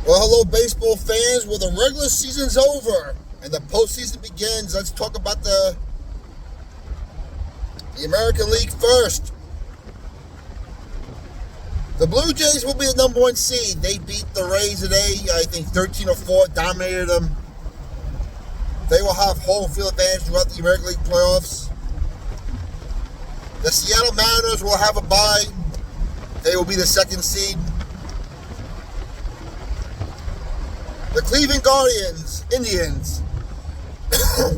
Well, hello, baseball fans. Well, the regular season's over and the postseason begins. Let's talk about the American League first. The Blue Jays will be the number one seed. They beat the Rays today, I think 13-4, dominated them. They will have home field advantage throughout the American League playoffs. The Seattle Mariners will have a bye. They will be the second seed. The Cleveland Indians,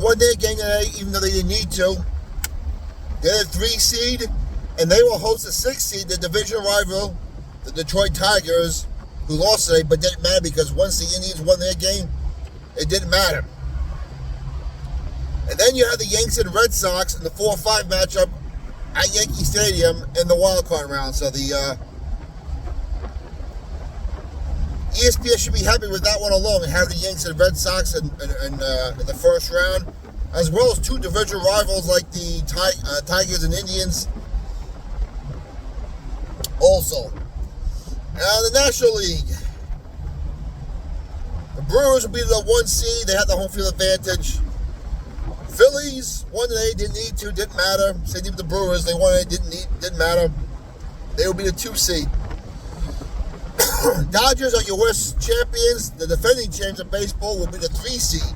won their game today, even though they didn't need to. They're the 3 seed, and they will host the 6 seed, the division rival, the Detroit Tigers, who lost today, but didn't matter because once the Indians won their game, it didn't matter. And then you have the Yankees and Red Sox in the 4-5 matchup at Yankee Stadium in the wild card round. So the ESPN should be happy with that one alone and have the Yankees and Red Sox in the first round, as well as 2 division rivals like the Tigers and Indians. Also, the National League, the Brewers will be the 1 seed. They have the home field advantage. Phillies won today, didn't need to, didn't matter. Same thing with the Brewers, they won today, didn't matter. They will be the 2 seed. Dodgers are your West champions. The defending champions of baseball will be the 3 seed.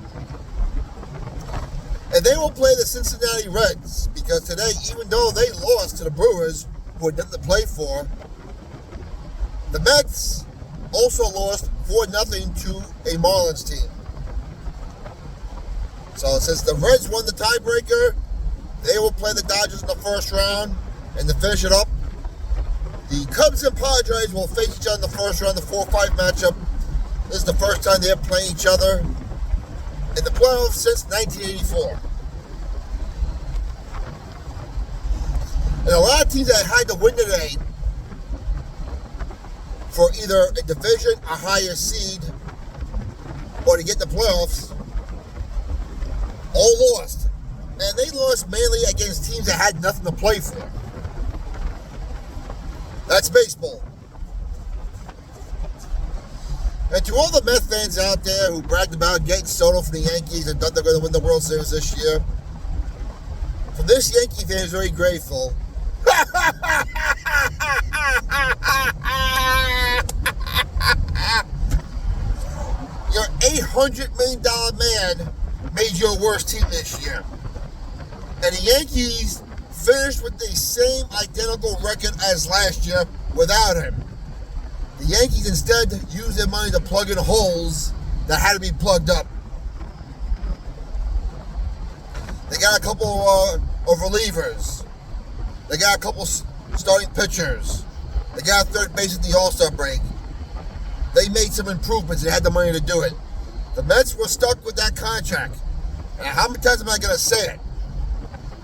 And they will play the Cincinnati Reds because today, even though they lost to the Brewers, who had nothing to play for, the Mets also lost 4-0 to a Marlins team. So since the Reds won the tiebreaker, they will play the Dodgers in the first round. And to finish it up, the Cubs and Padres will face each other in the first round, the 4-5 matchup. This is the first time they're playing each other in the playoffs since 1984. And a lot of teams that had to win today for either a division, a higher seed, or to get the playoffs, all lost. And they lost mainly against teams that had nothing to play for. That's baseball. And to all the Mets fans out there who bragged about getting Soto from the Yankees and thought they're going to win the World Series this year, for this Yankee fan is very grateful. Your $800 million man made your worst team this year. And the Yankees finished with the same identical record as last year without him. The Yankees instead used their money to plug in holes that had to be plugged up. They got a couple of relievers. They got a couple starting pitchers. They got a third base at the All-Star break. They made some improvements and had the money to do it. The Mets were stuck with that contract. And how many times am I going to say it?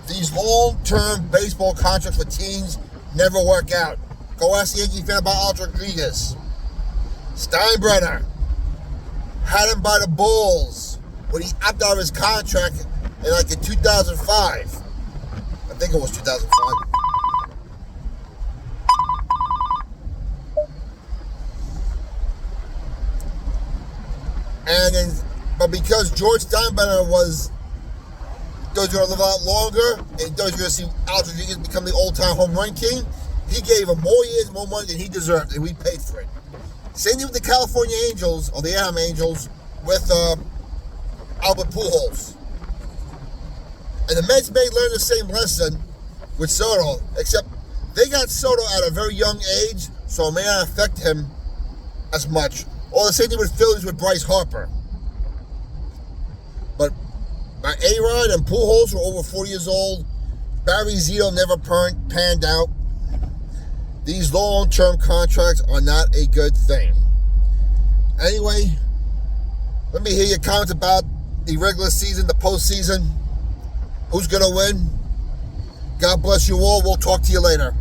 These long-term baseball contracts for teams never work out. Go ask the Yankee fan about Alex Rodriguez. Steinbrenner had him by the balls when he opted out of his contract in 2005. I think it was 2005. But because George Steinbrenner was going to live out longer, and you're going to see Alex Rodriguez become the all-time home run king, he gave him more years, more money than he deserved, and we paid for it. Same thing with the California Angels, or the Anaheim Angels, with Albert Pujols. And the Mets may learn the same lesson with Soto, except they got Soto at a very young age, so it may not affect him as much. Or the same thing with Phillies with Bryce Harper. But A-Rod and Pujols were over 40 years old. Barry Zito never panned out. These long-term contracts are not a good thing. Anyway, let me hear your comments about the regular season, the postseason. Who's going to win? God bless you all. We'll talk to you later.